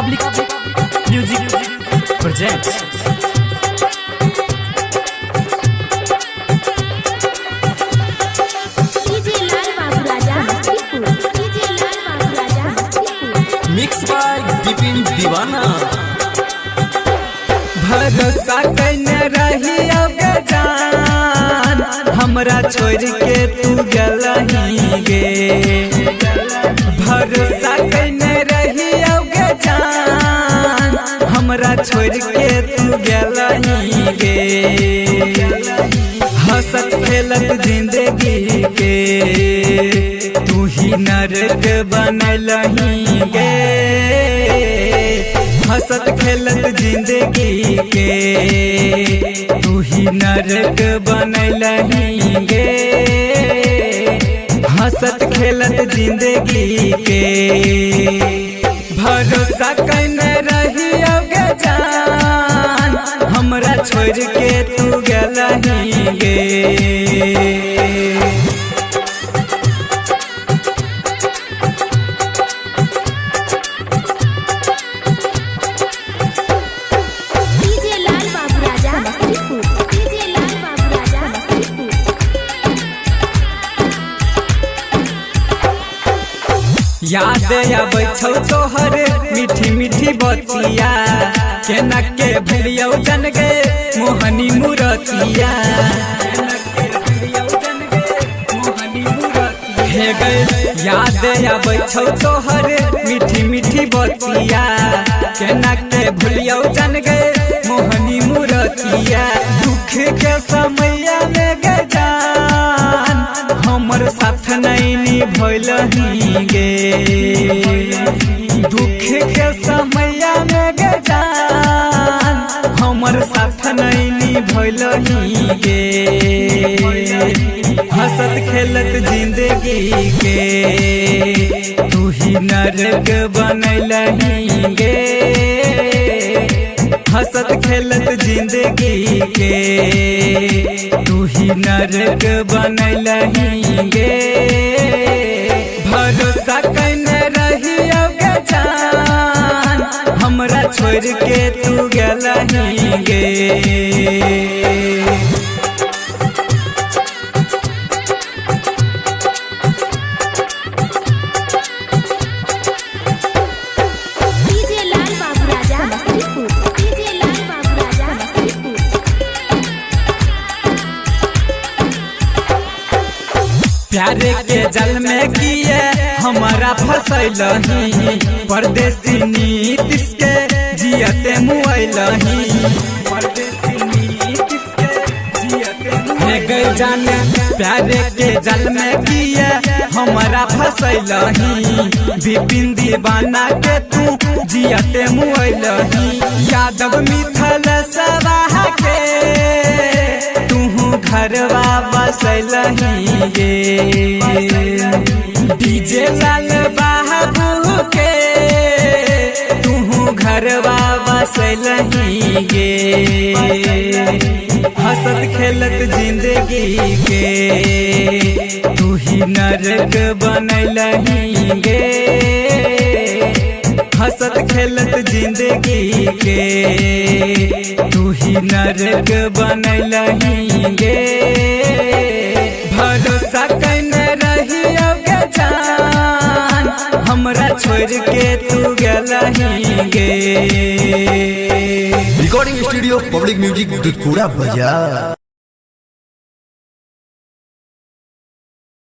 Public Music presents Mixed by Bipin Divana। भरोसा कैने रही अब जान हमरा छोड़ के तू गलही गे। भरोसा कैने रही अब जान हमरा छोड़ के तू गलही गे। हंसत खेलत जिंदगी के तू ही नरक बनलही गे। हंसत खेलत जिंदगी के तू ही नरक बनलही गे। हंसत खेलत जिंदगी के भरोसा कैने रही अब जान हमरा छोड़ के तू गलही गे। याद आबै छौ तोहर मीठी मीठी बतिया केना के भूलियौ जन गे मोहनी मूरतिया। हे गे याद आबै छौ तोहर मीठी मीठी बतिया केना के भूलियौ जन गे मोहनी मूरतिया। दुख के समय में गे जान हमर साथ नहीं निभलही गे। दुख के समय में गे जान हमर साथ नहीं निभलही गे। हंसत खेलत जिंदगी के तू ही नरक बनलही गे। हंसत खेलत जिंदगी के तू ही नरक बनलही गे। भरोसा कैने रही अब जान हमरा छोड़ के तू गलही गे। प्यारे के जल में किए हमारा फसैलही परदेसी नीतिश के जियते मुआइलही। परदेसी नीतिश के जियते मुआइलही जाने प्यारे के जल में किए हमारा फसैलही। बिपिन दीवाना के तू जियते मुआइलही। यादव मिथल सवाह के घरवा बसलही गे। डीजे लाल बाबू के तू घरवा बसलही गे। हंसत खेलत जिंदगी के तू ही नरक बनलही गे। हंसत खेलत जिंदगी के तू ही नरक बनलही गे। भरोसा कैने रही अब जान हमरा छोड़ के तू गलही गे। Recording studio public music Dudhpura बाजार।